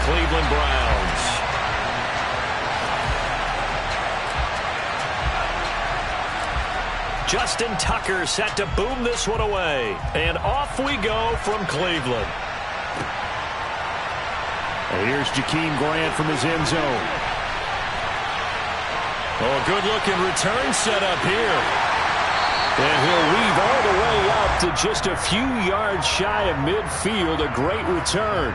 Cleveland Browns. Justin Tucker set to boom this one away. And off we go from Cleveland. And here's Jakeem Grant from his end zone. Oh, good-looking return set up here. And he'll weave all the way up to just a few yards shy of midfield. A great return.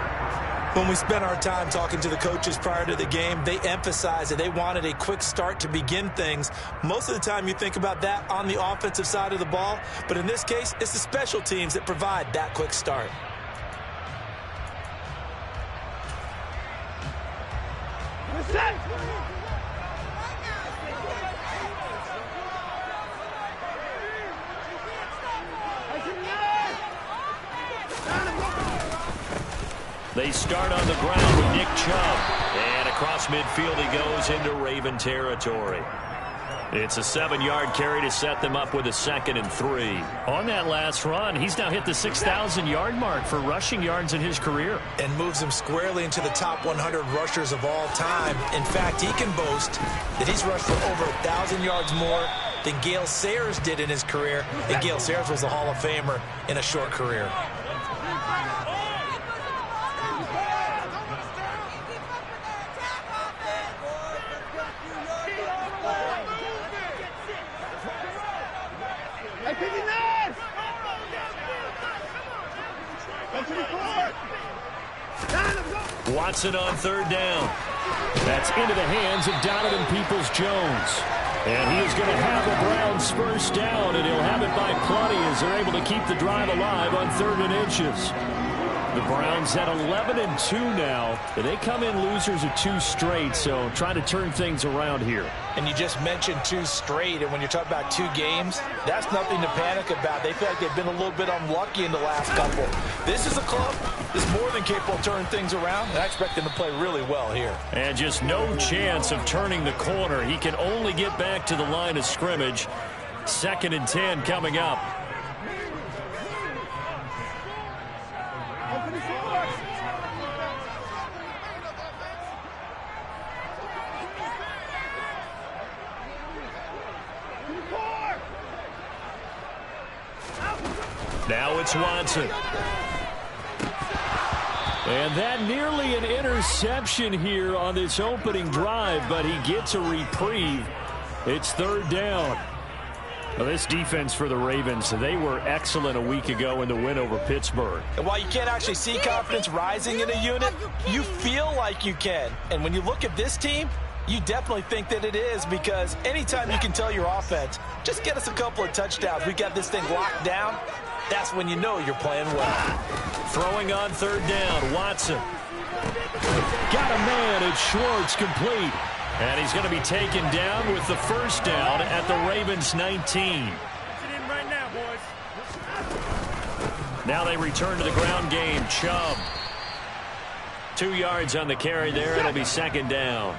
When we spent our time talking to the coaches prior to the game, they emphasized that they wanted a quick start to begin things. Most of the time you think about that on the offensive side of the ball, but in this case, it's the special teams that provide that quick start. They start on the ground with Nick Chubb. And across midfield he goes into Raven territory. It's a 7-yard carry to set them up with a 2nd and 3. On that last run, he's now hit the 6,000-yard mark for rushing yards in his career. And moves him squarely into the top 100 rushers of all time. In fact, he can boast that he's rushed for over 1,000 yards more than Gale Sayers did in his career. And Gale Sayers was a Hall of Famer in a short career. Watson on 3rd down. That's into the hands of Donovan Peoples-Jones. And he is going to have the Browns first down, and he'll have it by plenty as they're able to keep the drive alive on 3rd and inches. The Browns at 11-2 now. They come in losers of 2 straight, so trying to turn things around here. And you just mentioned 2 straight, and when you're talking about 2 games, that's nothing to panic about. They feel like they've been a little bit unlucky in the last couple. This is a club that's more than capable of turning things around, and I expect them to play really well here. And just no chance of turning the corner. He can only get back to the line of scrimmage. 2nd and 10 coming up. Now it's Watson. And that nearly an interception here on this opening drive, but he gets a reprieve. It's 3rd down. Well, this defense for the Ravens, they were excellent a week ago in the win over Pittsburgh. And while you can't actually see confidence rising in a unit, you feel like you can. And when you look at this team, you definitely think that it is, because anytime you can tell your offense, just get us a couple of touchdowns, we got this thing locked down, that's when you know you're playing well. Throwing on 3rd down, Watson. Got a man at Schwartz, complete. And he's going to be taken down with the first down at the Ravens 19. Now they return to the ground game. Chubb. 2 yards on the carry there. It'll be 2nd down.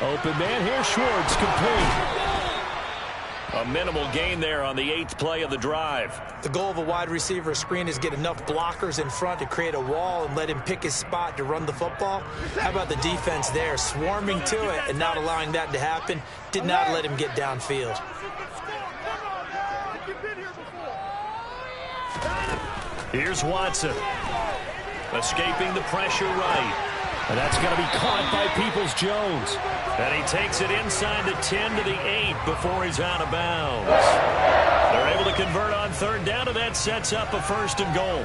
Open man here, Schwartz, complete. A minimal gain there on the 8th play of the drive. The goal of a wide receiver screen is get enough blockers in front to create a wall and let him pick his spot to run the football. How about the defense there, swarming to it and not allowing that to happen? Did not let him get downfield. Here's Watson. Escaping the pressure right. And that's going to be caught by Peoples-Jones. And he takes it inside the 10 to the 8 before he's out of bounds. They're able to convert on 3rd down, and that sets up a 1st and goal.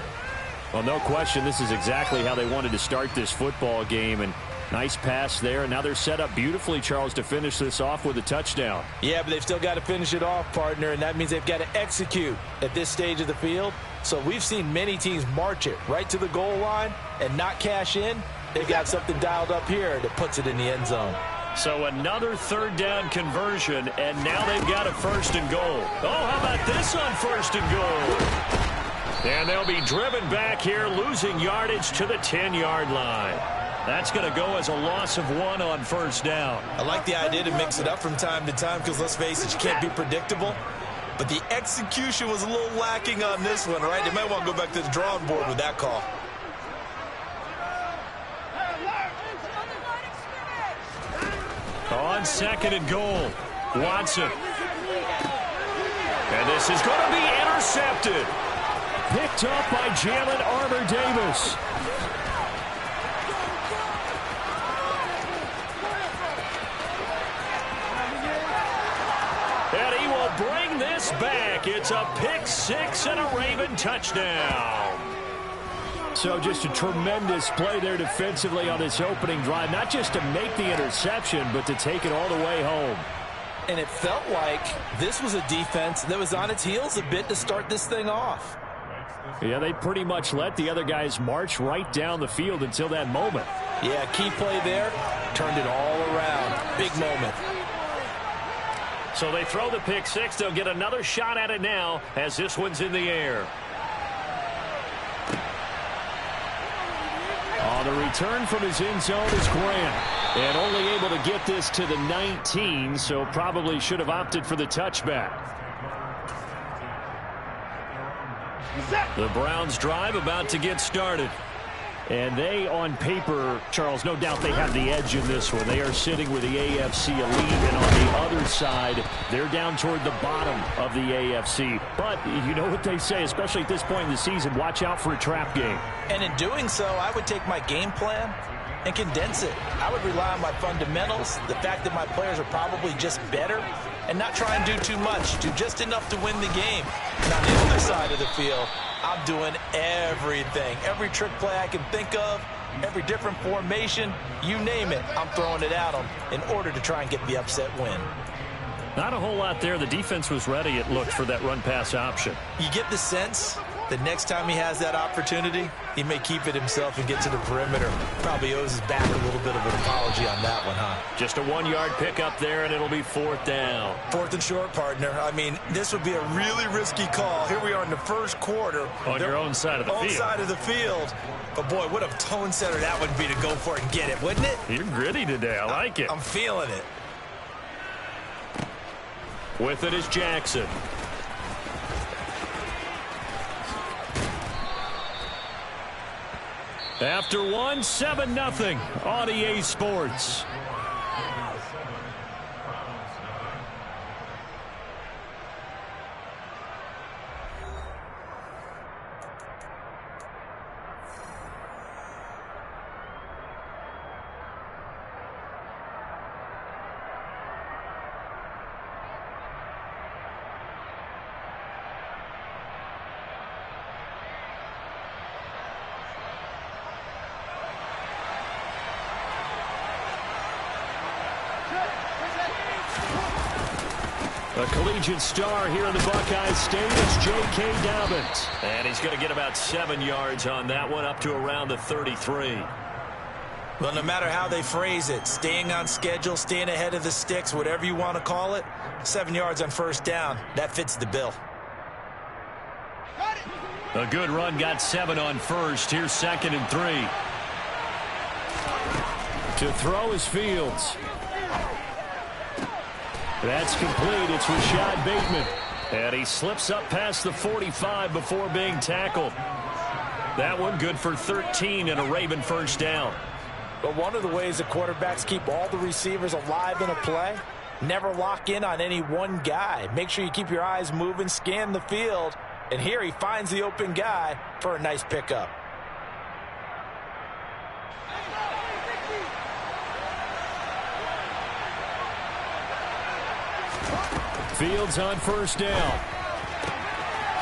Well, no question, this is exactly how they wanted to start this football game. And nice pass there. And now they're set up beautifully, Charles, to finish this off with a touchdown. Yeah, but they've still got to finish it off, partner, and that means they've got to execute at this stage of the field. So we've seen many teams march it right to the goal line and not cash in. They've got something dialed up here that puts it in the end zone. So another 3rd down conversion, and now they've got a 1st and goal. Oh, how about this on 1st and goal? And they'll be driven back here, losing yardage to the 10-yard line. That's going to go as a loss of 1 on first down. I like the idea to mix it up from time to time because, let's face it, you can't be predictable. But the execution was a little lacking on this one, right? They might want to go back to the drawing board with that call. On 2nd and goal, Watson. And this is going to be intercepted. Picked up by Jalen Armour-Davis. And he will bring this back. It's a pick 6 and a Raven touchdown. So just a tremendous play there defensively on this opening drive. Not just to make the interception, but to take it all the way home. And it felt like this was a defense that was on its heels a bit to start this thing off. Yeah, they pretty much let the other guys march right down the field until that moment. Yeah, key play there. Turned it all around. Big moment. So they throw the pick 6. They'll get another shot at it now as this one's in the air. On the return from his end zone is Grant. And only able to get this to the 19, so probably should have opted for the touchback. The Browns drive about to get started. And they, on paper, Charles, no doubt they have the edge in this one. They are sitting with the AFC elite, and on the other side, they're down toward the bottom of the AFC. But you know what they say, especially at this point in the season, watch out for a trap game. And in doing so, I would take my game plan and condense it. I would rely on my fundamentals, the fact that my players are probably just better, and not try and do too much, do just enough to win the game. And on the other side of the field, I'm doing everything. Every trick play I can think of, every different formation, you name it, I'm throwing it at them in order to try and get the upset win. Not a whole lot there. The defense was ready, it looked, for that run-pass option. You get the sense that next time he has that opportunity, he may keep it himself and get to the perimeter. Probably owes his back a little bit of an apology on that one, huh? Just a 1-yard pickup there, and it'll be 4th down. 4th and short, partner. I mean, this would be a really risky call. Here we are in the first quarter. On your own side of the field. Own side of the field. But, boy, what a tone setter that would be to go for it and get it, wouldn't it? You're gritty today. I like it. I'm feeling it. With it is Jackson. After 1, 7-0 on EA Sports. A collegiate star here in the Buckeye State is J.K. Dobbins. And he's going to get about 7 yards on that one, up to around the 33. Well, no matter how they phrase it, staying on schedule, staying ahead of the sticks, whatever you want to call it, 7 yards on first down, that fits the bill. A good run, got 7 on first. Here's 2nd and 3. To throw is Fields. That's complete. It's Rashad Bateman. And he slips up past the 45 before being tackled. That one good for 13 and a Raven first down. But one of the ways the quarterbacks keep all the receivers alive in a play, never lock in on any one guy. Make sure you keep your eyes moving, scan the field. And here he finds the open guy for a nice pickup. Fields on first down.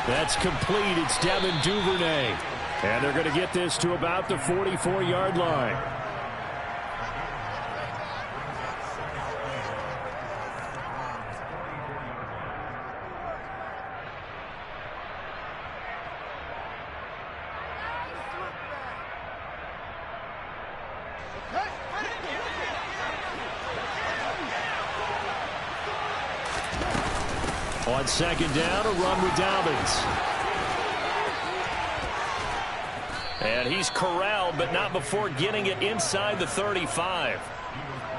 That's complete. It's Devin Duvernay. And they're going to get this to about the 44-yard line. On 2nd down, a run with Dobbins. And he's corralled, but not before getting it inside the 35.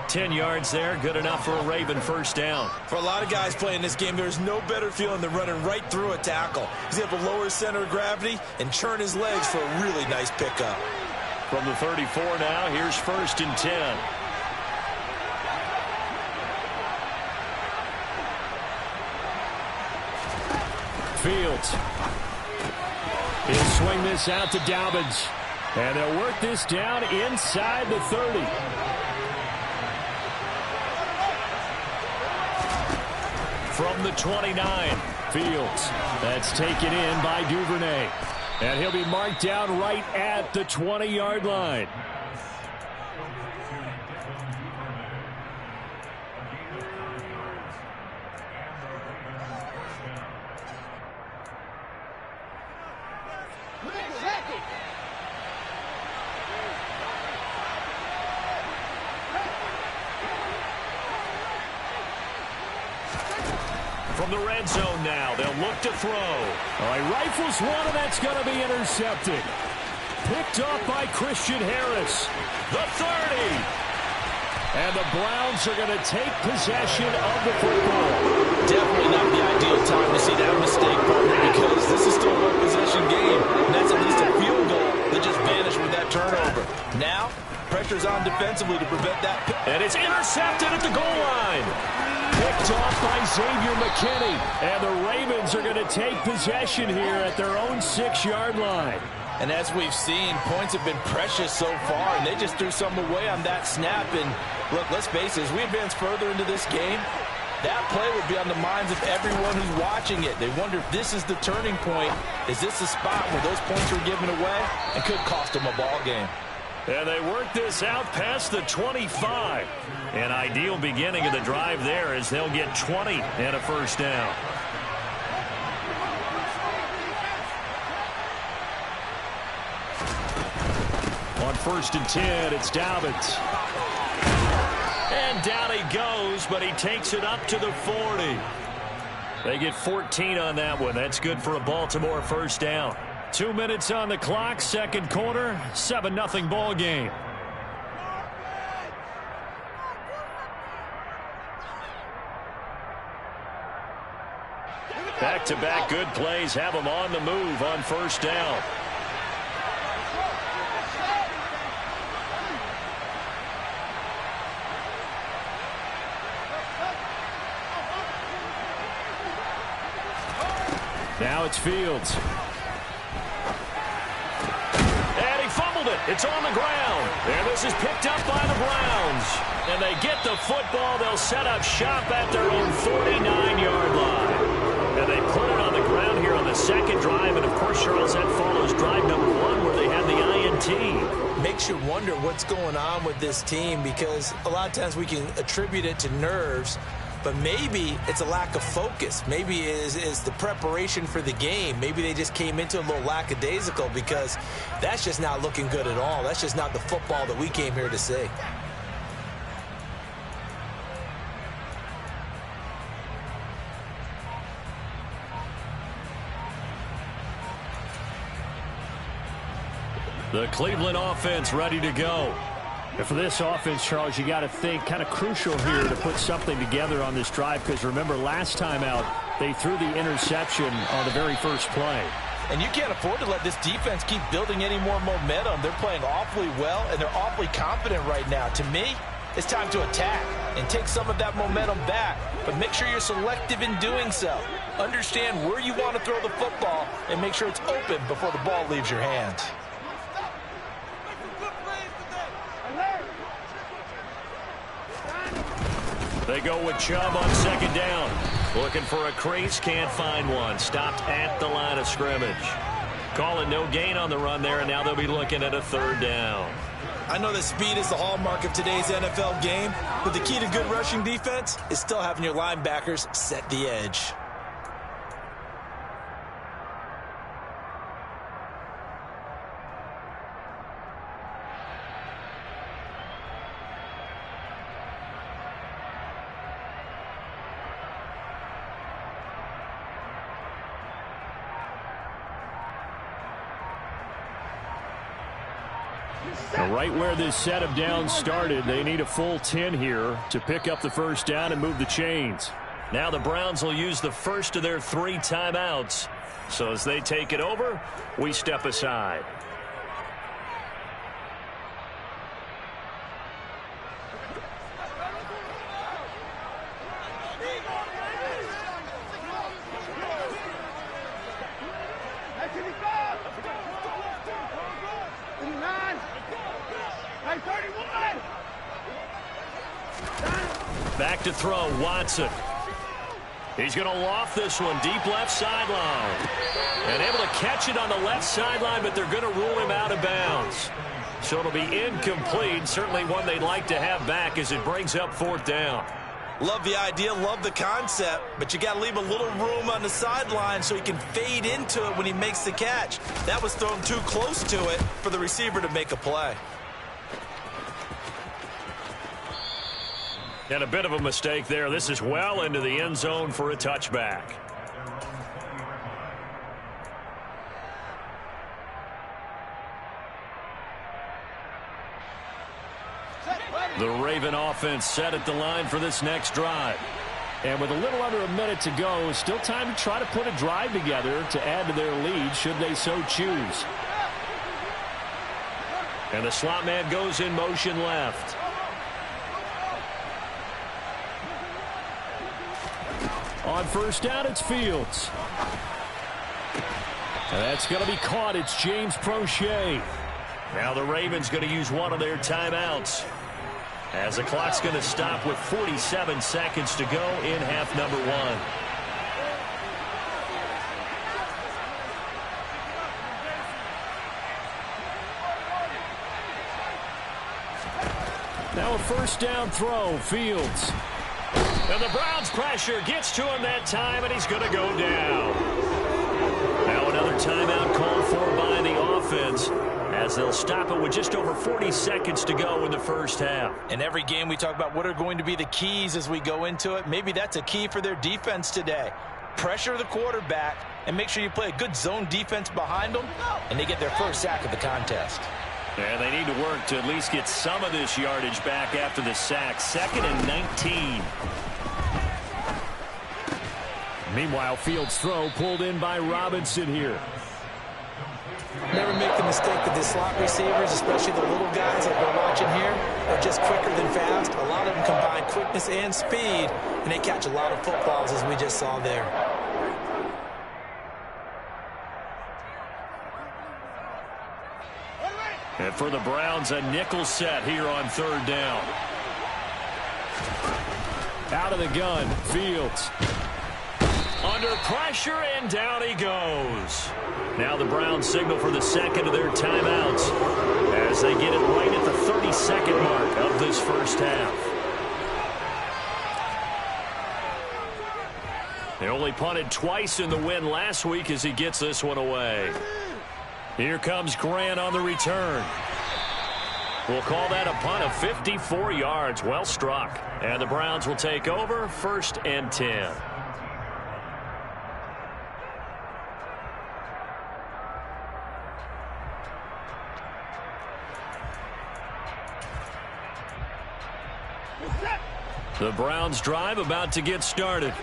10 yards there, good enough for a Raven first down. For a lot of guys playing this game, there's no better feeling than running right through a tackle. He's able to lower his center of gravity and churn his legs for a really nice pickup. From the 34 now, here's 1st and 10. Fields. He'll swing this out to Dobbins. And they'll work this down inside the 30. From the 29, Fields. That's taken in by Duvernay. And he'll be marked down right at the 20-yard line. From the red zone now, they'll look to throw. Oh, he rifles one, and that's going to be intercepted. Picked up by Christian Harris. The 30. And the Browns are going to take possession of the football. Definitely not the ideal time to see that mistake, partner, because this is still a one-possession game, and that's at least a field goal that just vanished with that turnover. Now, pressure's on defensively to prevent that. And it's intercepted at the goal line. Picked off by Xavier McKinney. And the Ravens are going to take possession here at their own 6-yard line. And as we've seen, points have been precious so far, and they just threw some away on that snap. And look, let's face it, as we advance further into this game, that play will be on the minds of everyone who's watching it. They wonder if this is the turning point. Is this the spot where those points are given away and could cost them a ball game? And they work this out past the 25. An ideal beginning of the drive there as they'll get 20 and a first down. On 1st and 10, it's Dobbins. And down he goes, but he takes it up to the 40. They get 14 on that one. That's good for a Baltimore first down. 2 minutes on the clock, second quarter, 7-0 ball game. Back-to-back good plays have them on the move on first down. Now it's Fields. And he fumbled it. It's on the ground. And this is picked up by the Browns. And they get the football. They'll set up shop at their own 49-yard line. And they put it on the ground here on the second drive. And, of course, Charles, that follows drive number 1 where they had the INT. Makes you wonder what's going on with this team, because a lot of times we can attribute it to nerves, but maybe it's a lack of focus. Maybe it is the preparation for the game. Maybe they just came into a little lackadaisical, because that's just not looking good at all. That's just not the football that we came here to see. The Cleveland offense ready to go. And for this offense, Charles, you got to think kind of crucial here to put something together on this drive, because remember last time out they threw the interception on the very first play. And you can't afford to let this defense keep building any more momentum. They're playing awfully well, and they're awfully confident right now. To me, it's time to attack and take some of that momentum back, but make sure you're selective in doing so. Understand where you want to throw the football and make sure it's open before the ball leaves your hands. They go with Chubb on second down. Looking for a crease, can't find one. Stopped at the line of scrimmage. Calling no gain on the run there, and now they'll be looking at a third down. I know that speed is the hallmark of today's NFL game, but the key to good rushing defense is still having your linebackers set the edge. Now, right where this set of downs started, they need a full 10 here to pick up the first down and move the chains. Now the Browns will use the first of their 3 timeouts. So as they take it over, we step aside. Back to throw, Watson. He's going to loft this one deep left sideline. And able to catch it on the left sideline, but they're going to rule him out of bounds. So it'll be incomplete. Certainly one they'd like to have back as it brings up 4th down. Love the idea, love the concept, but you got to leave a little room on the sideline so he can fade into it when he makes the catch. That was thrown too close to it for the receiver to make a play. And a bit of a mistake there. This is well into the end zone for a touchback. The Raven offense set at the line for this next drive. And with a little under a minute to go, still time to try to put a drive together to add to their lead should they so choose. And the slot man goes in motion left. On first down, it's Fields. And that's going to be caught. It's James Prochet. Now the Ravens going to use one of their timeouts, as the clock's going to stop with 47 seconds to go in half number 1. Now a first down throw, Fields. And the Browns pressure gets to him that time, and he's going to go down. Now another timeout called for by the offense, as they'll stop it with just over 40 seconds to go in the first half. In every game we talk about what are going to be the keys as we go into it. Maybe that's a key for their defense today. Pressure the quarterback and make sure you play a good zone defense behind them, and they get their first sack of the contest. And they need to work to at least get some of this yardage back after the sack. 2nd and 19. Meanwhile, Fields' throw pulled in by Robinson here. Never make the mistake that the slot receivers, especially the little guys like we're watching here, are just quicker than fast. A lot of them combine quickness and speed, and they catch a lot of footballs, as we just saw there. And for the Browns, a nickel set here on 3rd down. Out of the gun, Fields. Under pressure, and down he goes. Now the Browns signal for the second of their timeouts as they get it right at the 30-second mark of this first half. They only punted twice in the win last week as he gets this one away. Here comes Grant on the return. We'll call that a punt of 54 yards. Well struck. And the Browns will take over 1st and 10. The Browns drive about to get started.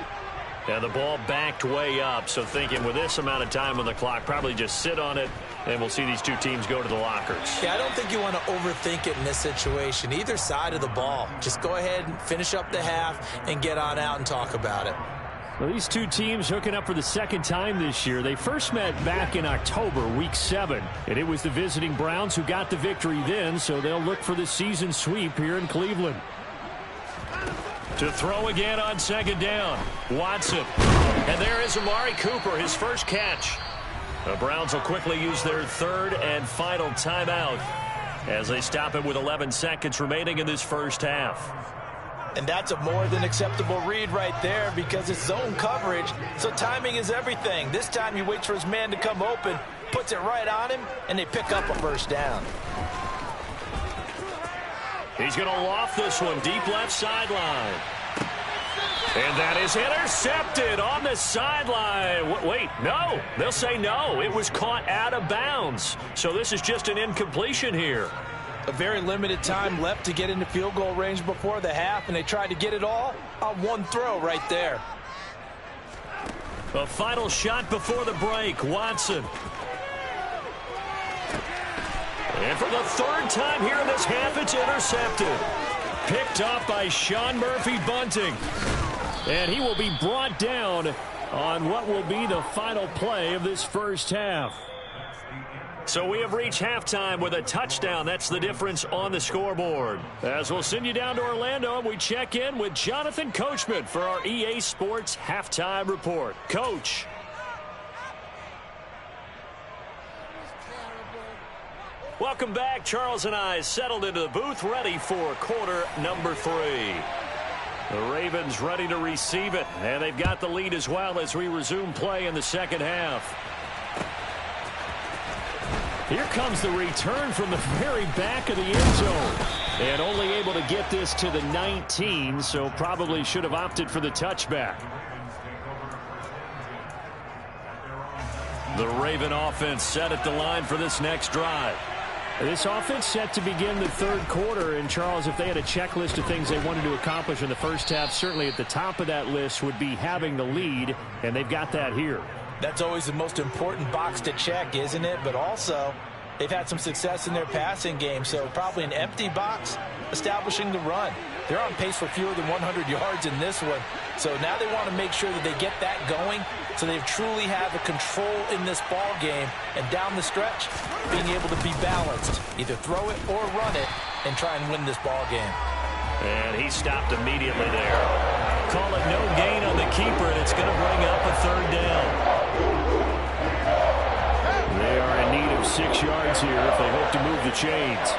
And the ball backed way up, so thinking with this amount of time on the clock, probably just sit on it, and we'll see these two teams go to the lockers. Yeah, I don't think you want to overthink it in this situation. Either side of the ball. Just go ahead and finish up the half and get on out and talk about it. Well, these two teams hooking up for the second time this year. They first met back in October, week 7, and it was the visiting Browns who got the victory then, so they'll look for the season sweep here in Cleveland. To throw again on 2nd down, Watson. And there is Amari Cooper, his first catch. The Browns will quickly use their 3rd and final timeout as they stop it with 11 seconds remaining in this first half. And that's a more than acceptable read right there because it's zone coverage, so timing is everything. This time he waits for his man to come open, puts it right on him, and they pick up a first down. He's going to loft this one deep left sideline. And that is intercepted on the sideline. Wait, no. They'll say no. It was caught out of bounds. So this is just an incompletion here. A very limited time left to get into field goal range before the half, and they tried to get it all on one throw right there. A final shot before the break, Watson. And for the third time here in this half, it's intercepted. Picked off by Sean Murphy-Bunting. And he will be brought down on what will be the final play of this first half. So we have reached halftime with a touchdown. That's the difference on the scoreboard. As we'll send you down to Orlando, we check in with Jonathan Coachman for our EA Sports Halftime Report. Coach. Welcome back. Charles and I settled into the booth, ready for quarter number 3. The Ravens ready to receive it, and they've got the lead as well as we resume play in the second half. Here comes the return from the very back of the end zone. And only able to get this to the 19, so probably should have opted for the touchback. The Raven offense set at the line for this next drive. This offense set to begin the third quarter. And, Charles, if they had a checklist of things they wanted to accomplish in the first half, certainly at the top of that list would be having the lead, and they've got that here. That's always the most important box to check, isn't it? But also, they've had some success in their passing game, so probably an empty box establishing the run. They're on pace for fewer than 100 yards in this one. So now they want to make sure that they get that going so they truly have a control in this ball game. And down the stretch, being able to be balanced. Either throw it or run it and try and win this ball game. And he stopped immediately there. Call it no gain on the keeper, and it's going to bring up a third down. They are in need of 6 yards here if they hope to move the chains.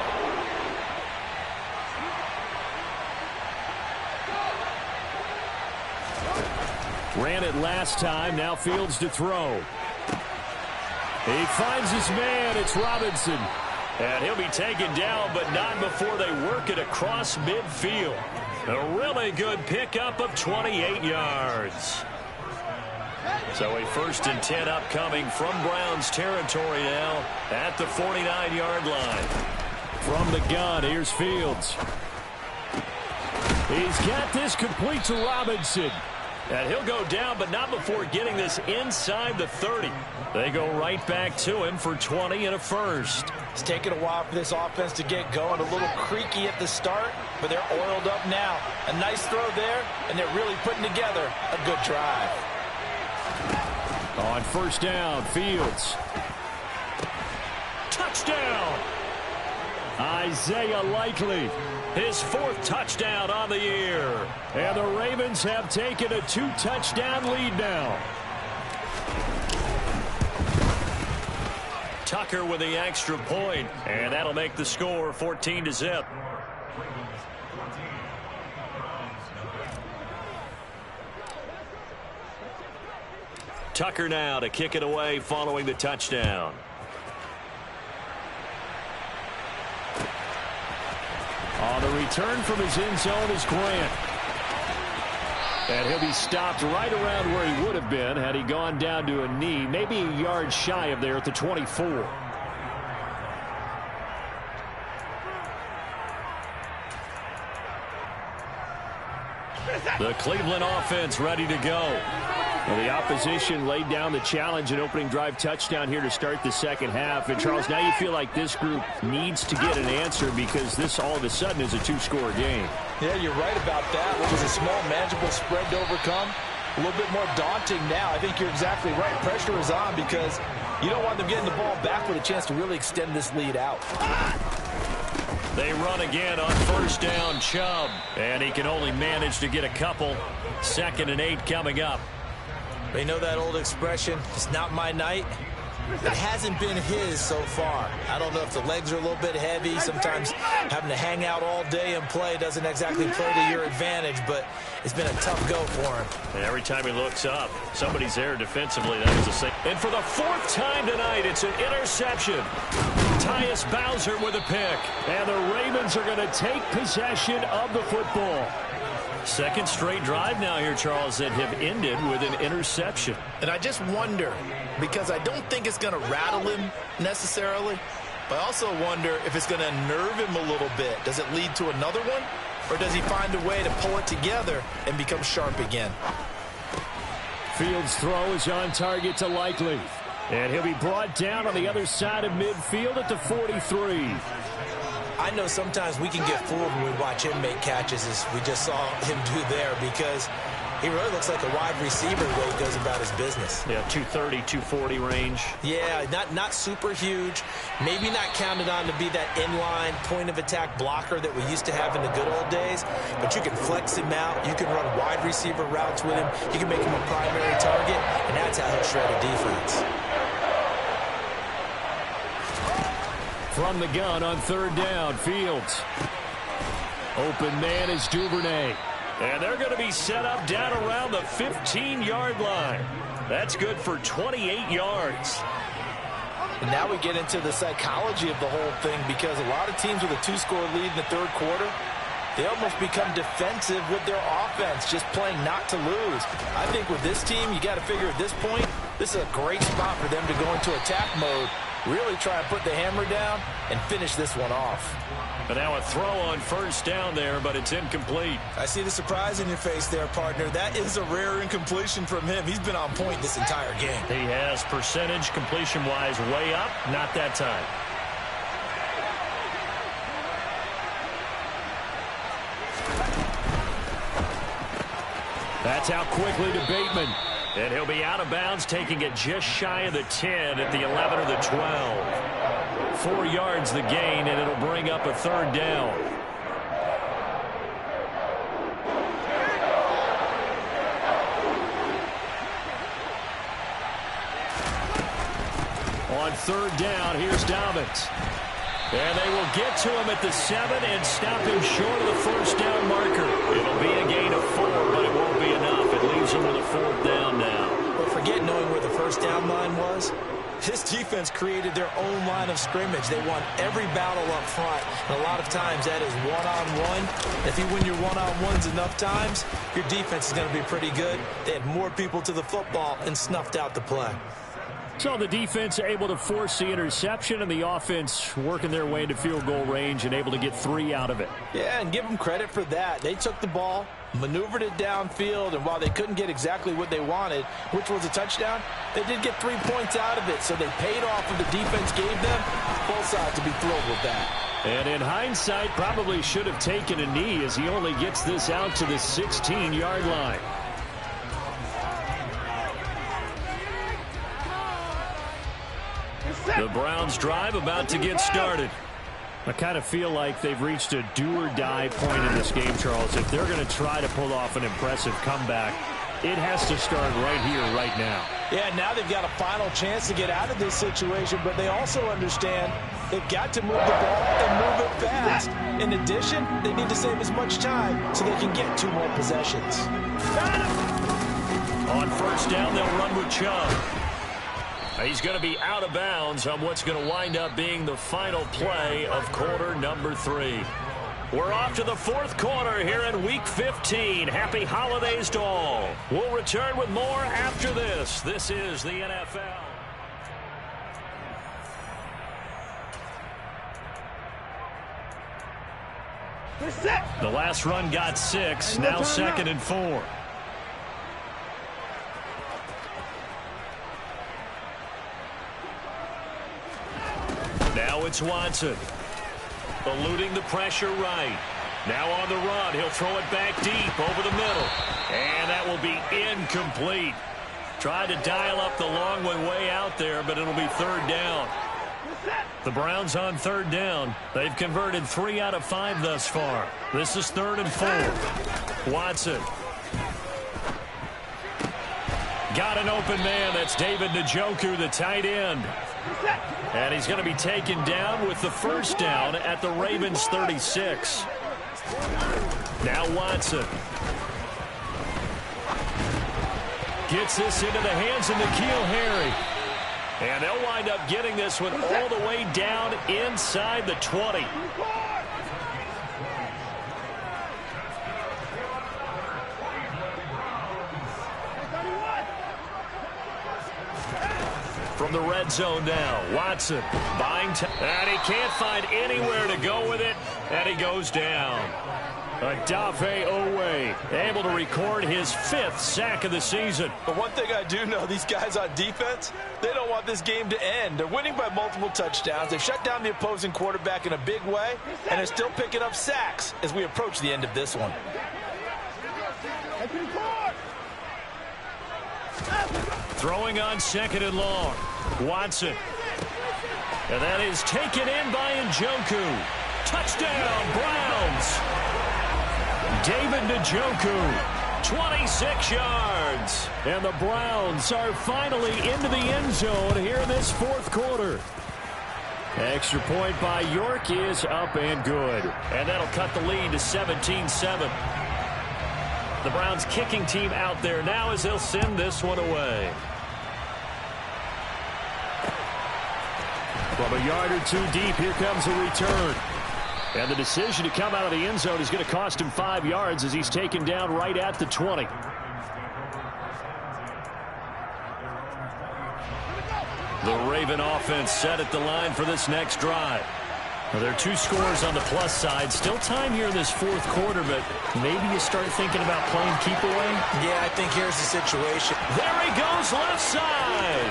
Ran it last time. Now Fields to throw. He finds his man. It's Robinson. And he'll be taken down, but not before they work it across midfield. A really good pickup of 28 yards. So a 1st and 10 upcoming from Browns territory now at the 49-yard line. From the gun, here's Fields. He's got this complete to Robinson. And he'll go down, but not before getting this inside the 30. They go right back to him for 20 and a first. It's taken a while for this offense to get going. A little creaky at the start, but they're oiled up now. A nice throw there, and they're really putting together a good drive. On first down, Fields. Touchdown! Isaiah Likely, his 4th touchdown on the year. And the Ravens have taken a 2-touchdown lead now. Tucker with the extra point, and that'll make the score 14-0. Tucker now to kick it away following the touchdown. On the return from his end zone is Grant. And he'll be stopped right around where he would have been had he gone down to a knee, maybe a yard shy of there at the 24. The Cleveland offense ready to go. Well, the opposition laid down the challenge and opening drive touchdown here to start the second half. And, Charles, now you feel like this group needs to get an answer because this all of a sudden is a 2-score game. Yeah, you're right about that. What was a small, manageable spread to overcome? A little bit more daunting now. I think you're exactly right. Pressure is on because you don't want them getting the ball back with a chance to really extend this lead out. They run again on first down, Chubb. And he can only manage to get a couple. 2nd and 8 coming up. They know that old expression, it's not my night. It hasn't been his so far. I don't know if the legs are a little bit heavy. Sometimes having to hang out all day and play doesn't exactly play to your advantage, but it's been a tough go for him. And every time he looks up, somebody's there defensively. That was a save. And for the 4th time tonight, it's an interception. Tyus Bowser with a pick. And the Ravens are going to take possession of the football. 2nd straight drive now here, Charles, that have ended with an interception. And I just wonder, because I don't think it's going to rattle him necessarily, But I also wonder if it's going to unnerve him a little bit. Does it lead to another one? Or does he find a way to pull it together and become sharp again? Fields' throw is on target to Likely. And he'll be brought down on the other side of midfield at the 43. I know sometimes we can get fooled when we watch him make catches, as we just saw him do there, because he really looks like a wide receiver the way he goes about his business. Yeah, 230, 240 range. Yeah, not super huge. Maybe not counted on to be that inline point-of-attack blocker that we used to have in the good old days. But you can flex him out. You can run wide receiver routes with him. You can make him a primary target, and that's how he'll shred a defense. From the gun on third down, Fields. Open man is Duvernay. And they're going to be set up down around the 15-yard line. That's good for 28 yards. And now we get into the psychology of the whole thing, because a lot of teams with a 2-score lead in the third quarter, they almost become defensive with their offense, just playing not to lose. I think with this team, you got to figure at this point, this is a great spot for them to go into attack mode, really try and put the hammer down and finish this one off. But now a throw on first down there, but it's incomplete. I see the surprise in your face there, partner. That is a rare incompletion from him. He's been on point this entire game. He has percentage completion-wise way up. Not that time. That's out quickly to Bateman. And he'll be out of bounds, taking it just shy of the 10 at the 11 or the 12. 4 yards the gain, and it'll bring up a third down. On third down, here's Dobbins. And they will get to him at the 7 and stop him short of the first down marker. It'll be a gain of 4, but it won't be enough. It leaves him with a fourth down now. But forget knowing where the first down line was. This defense created their own line of scrimmage. They won every battle up front. And a lot of times that is one-on-one. If you win your one-on-ones enough times, your defense is going to be pretty good. They had more people to the football and snuffed out the play. So the defense able to force the interception, and the offense working their way into field goal range and able to get 3 out of it. Yeah, and give them credit for that. They took the ball, maneuvered it downfield, and while they couldn't get exactly what they wanted, which was a touchdown, they did get 3 points out of it. So they paid off what the defense gave them. Both sides to be thrilled with that. And in hindsight, probably should have taken a knee, as he only gets this out to the 16-yard line. The Browns drive about to get started. I kind of feel like they've reached a do-or-die point in this game, Charles. If they're going to try to pull off an impressive comeback, it has to start right here, right now. Yeah, now they've got a final chance to get out of this situation, but they also understand they've got to move the ball and move it fast. In addition, they need to save as much time so they can get 2 more possessions. On first down, they'll run with Chubb. He's going to be out of bounds on what's going to wind up being the final play of quarter number 3. We're off to the 4th quarter here in Week 15. Happy holidays to all. We'll return with more after this. This is the NFL. The last run got 6. Now 2nd and 4. Now it's Watson. Eluding the pressure right. Now on the run. He'll throw it back deep over the middle. And that will be incomplete. Tried to dial up the long way out there, but it'll be 3rd down. The Browns on 3rd down. They've converted 3 out of 5 thus far. This is 3rd and 4. Watson. Got an open man. That's David Njoku, the tight end. And he's going to be taken down with the first down at the Ravens 36. Now Watson. Gets this into the hands of N'Keal Harry. And they'll wind up getting this one all the way down inside the 20. From the red zone now, Watson buying time, and he can't find anywhere to go with it, and he goes down. Adave Owe able to record his 5th sack of the season. But one thing I do know, these guys on defense, they don't want this game to end. They're winning by multiple touchdowns. They've shut down the opposing quarterback in a big way, and they're still picking up sacks as we approach the end of this one. Throwing on 2nd and long. Watson. And that is taken in by Njoku. Touchdown, Browns. David Njoku, 26 yards. And the Browns are finally into the end zone here in this 4th quarter. Extra point by York is up and good. And that'll cut the lead to 17-7. The Browns kicking team out there now as they'll send this one away. From a yard or 2 deep, here comes a return. And the decision to come out of the end zone is going to cost him 5 yards as he's taken down right at the 20. The Raven offense set at the line for this next drive. Well, there are 2 scores on the plus side. Still time here in this 4th quarter, but maybe you start thinking about playing keep away. Yeah, I think here's the situation. There he goes left side.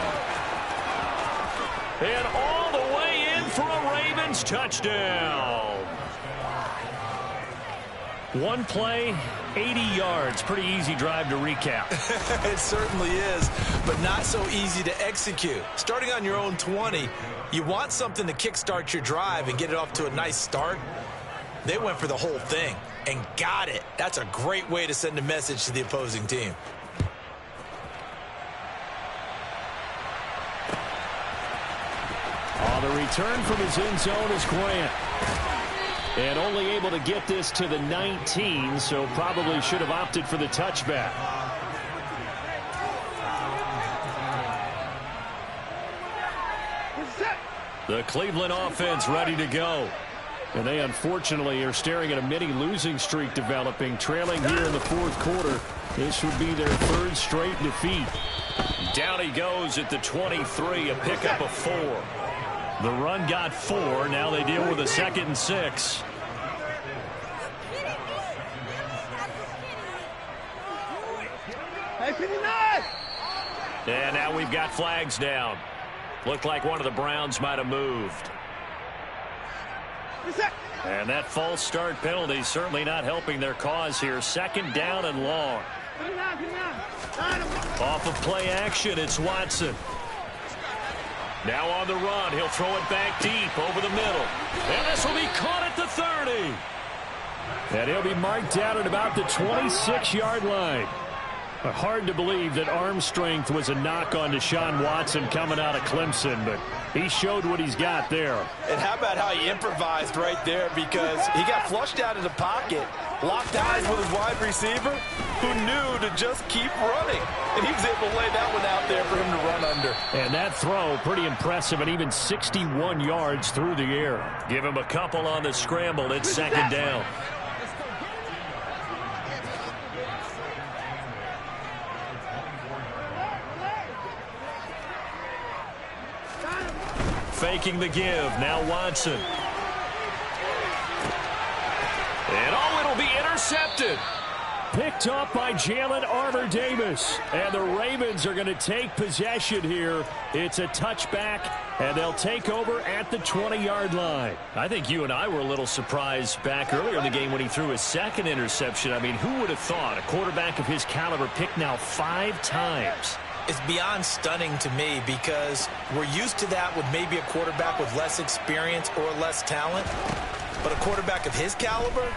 And all the way in for a Ravens touchdown. 1 play, 80 yards. Pretty easy drive to recap. It certainly is, but not so easy to execute. Starting on your own 20, you want something to kickstart your drive and get it off to a nice start. They went for the whole thing and got it. That's a great way to send a message to the opposing team. On the return from his end zone is Grant. And only able to get this to the 19, so probably should have opted for the touchback. The Cleveland offense ready to go. And they unfortunately are staring at a mini losing streak developing, trailing here in the 4th quarter. This would be their 3rd straight defeat. Down he goes at the 23, a pickup of 4. The run got 4. Now they deal with a 2nd and 6. And now we've got flags down. Looked like one of the Browns might have moved. And that false start penalty certainly not helping their cause here. 2nd down and long. Off of play action, it's Watson. Now on the run, he'll throw it back deep over the middle. And this will be caught at the 30. And he'll be marked down at about the 26-yard line. Hard to believe that arm strength was a knock on Deshaun Watson coming out of Clemson, but he showed what he's got there. And how about how he improvised right there, because he got flushed out of the pocket, locked eyes with his wide receiver, who knew to just keep running. And he was able to lay that one out there for him to run under. And that throw, pretty impressive, and even 61 yards through the air. Give him a couple on the scramble. It's 2nd down. Faking the give. Now Watson. And oh, it'll be intercepted. Picked up by Jalen Armour-Davis. And the Ravens are going to take possession here. It's a touchback, and they'll take over at the 20-yard line. I think you and I were a little surprised back earlier in the game when he threw his 2nd interception. I mean, who would have thought a quarterback of his caliber picked now 5 times? It's beyond stunning to me, because we're used to that with maybe a quarterback with less experience or less talent. But a quarterback of his caliber,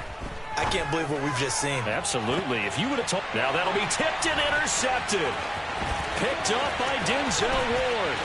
I can't believe what we've just seen. Absolutely. If you would have told... Now that'll be tipped and intercepted. Picked up by Denzel Ward.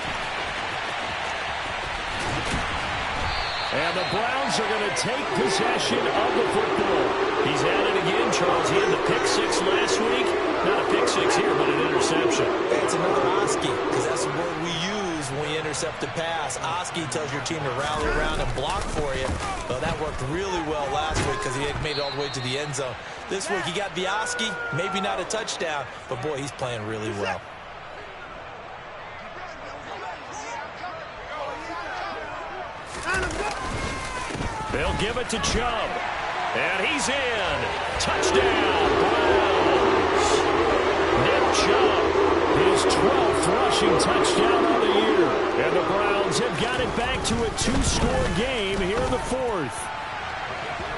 And the Browns are going to take possession of the football. He's at it again, Charles. He had the pick 6 last week. Not a pick 6 here, but an interception. It's another Oski, because that's the word we use when we intercept a pass. Oski tells your team to rally around and block for you. Well, that worked really well last week because he had made it all the way to the end zone. This week he got the Oski, maybe not a touchdown, but boy, he's playing really well. They'll give it to Chubb. And he's in. Touchdown, Browns. Nick Chubb, his 12th rushing touchdown of the year. And the Browns have got it back to a 2-score game here in the fourth.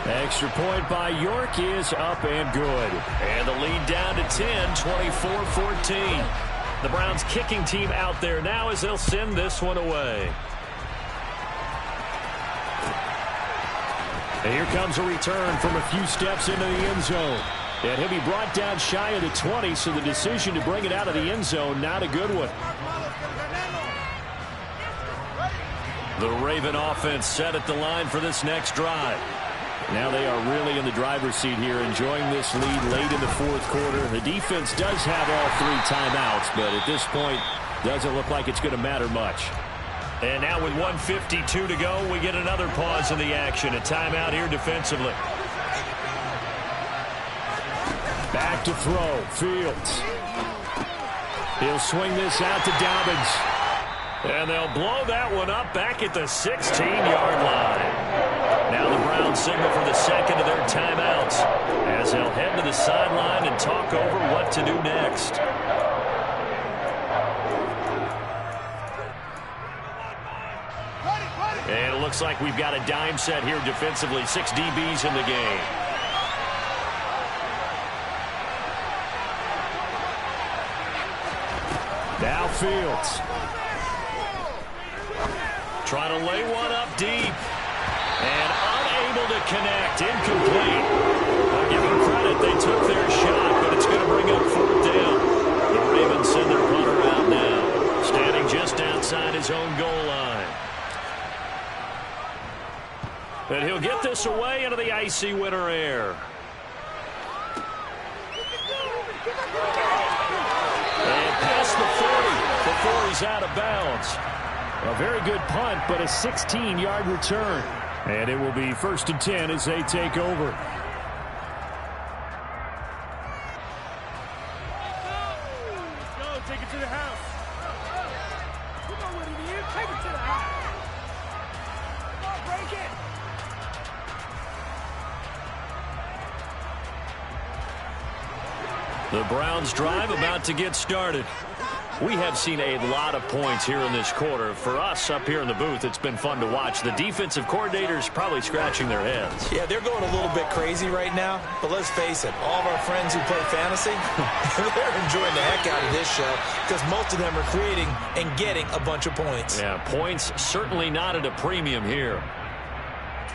Extra point by York is up and good. And the lead down to 10, 24-14. The Browns kicking team out there now as they'll send this one away. And here comes a return from a few steps into the end zone. And he'll be brought down shy of the 20, so the decision to bring it out of the end zone, not a good one. The Raven offense set at the line for this next drive. Now they are really in the driver's seat here, enjoying this lead late in the fourth quarter. The defense does have all 3 timeouts, but at this point, doesn't look like it's going to matter much. And now with 1:52 to go, we get another pause in the action. A timeout here defensively. Back to throw. Fields. He'll swing this out to Dobbins. And they'll blow that one up back at the 16-yard line. Now the Browns signal for the second of their timeouts as they'll head to the sideline and talk over what to do next. And it looks like we've got a dime set here defensively. 6 DBs in the game. Now Fields. Trying to lay one up deep. And unable to connect. Incomplete. I'll give them credit. They took their shot, but it's going to bring up 4th down. The Ravens send their punter out now. Standing just outside his own goal line. And he'll get this away into the icy winter air. And past the 40 before he's out of bounds. A very good punt, but a 16-yard return. And it will be 1st and 10 as they take over. Let's go. Take it to the house. You know what it is. Take it to the house. Come on, break it. The Browns drive about to get started. We have seen a lot of points here in this quarter. For us up here in the booth, it's been fun to watch. The defensive coordinators probably scratching their heads. Yeah, they're going a little bit crazy right now. But let's face it, all of our friends who play fantasy, they're enjoying the heck out of this show because most of them are creating and getting a bunch of points. Yeah, points certainly not at a premium here.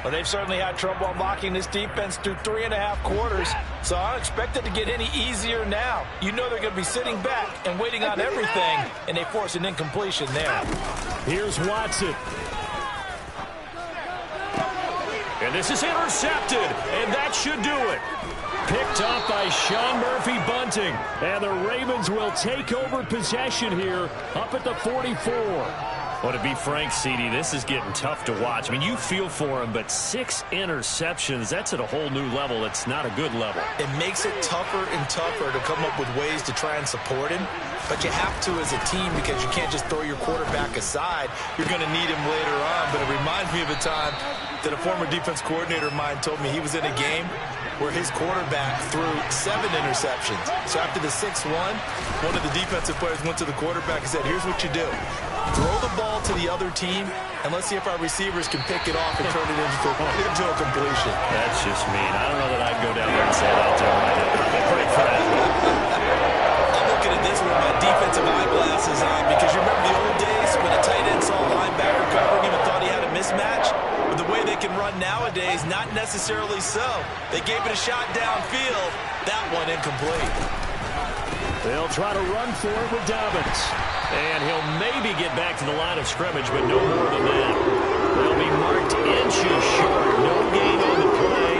Well, they've certainly had trouble unlocking this defense through 3.5 quarters, so I don't expect it to get any easier now. You know they're going to be sitting back and waiting on everything, and they force an incompletion there. Here's Watson. And this is intercepted, and that should do it. Picked up by Sean Murphy-Bunting, and the Ravens will take over possession here up at the 44. Well, to be frank, CD, this is getting tough to watch. I mean, you feel for him, but 6 interceptions, that's at a whole new level. It's not a good level. It makes it tougher and tougher to come up with ways to try and support him. But you have to as a team because you can't just throw your quarterback aside. You're going to need him later on. But it reminds me of a time that a former defense coordinator of mine told me he was in a game where his quarterback threw 7 interceptions. So after the 6th one of the defensive players went to the quarterback and said, here's what you do. Throw the ball to the other team, and let's see if our receivers can pick it off and turn it into a completion. That's just mean. I don't know that I'd go down there and say that to him. Pray for that. I'm looking at this with my defensive eyeglasses on because you remember the old days when a tight end saw a linebacker covering him and thought he had a mismatch? With the way they can run nowadays, not necessarily so. They gave it a shot downfield. That one incomplete. They'll try to run for it with Dobbins. And he'll maybe get back to the line of scrimmage, but no more than that. They'll be marked inches short. No gain on the play,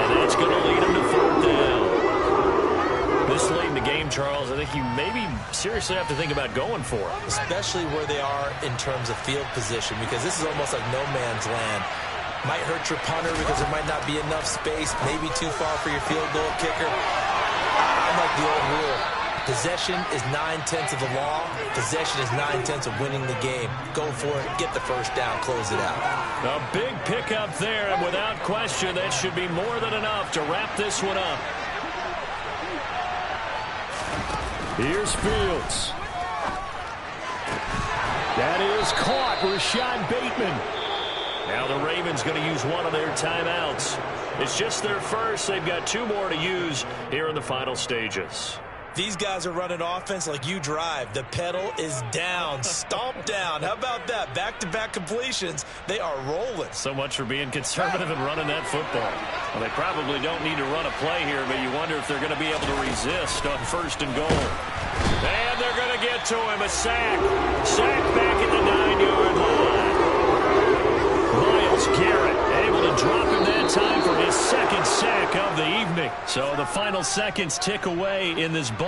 and that's going to lead him to 4th down. This late in the game, Charles, I think you maybe seriously have to think about going for it. Especially where they are in terms of field position, because this is almost like no man's land. Might hurt your punter because there might not be enough space, maybe too far for your field goal kicker. I like the old rule. Possession is 9/10 of the law. Possession is 9/10 of winning the game. Go for it. Get the first down. Close it out. A big pickup there, and without question, that should be more than enough to wrap this one up. Here's Fields. That is caught. Rashad Bateman. Now the Ravens going to use one of their timeouts. It's just their first. They've got 2 more to use here in the final stages. These guys are running offense like you drive. The pedal is down, stomp down. How about that? Back-to-back completions. They are rolling. So much for being conservative and running that football. Well, they probably don't need to run a play here, but you wonder if they're going to be able to resist on 1st and goal. And they're going to get to him. A sack. Sack back at the 9-yard line. Myles Garrett able to drop him that time for his 2nd sack of the evening. So the final seconds tick away in this ball.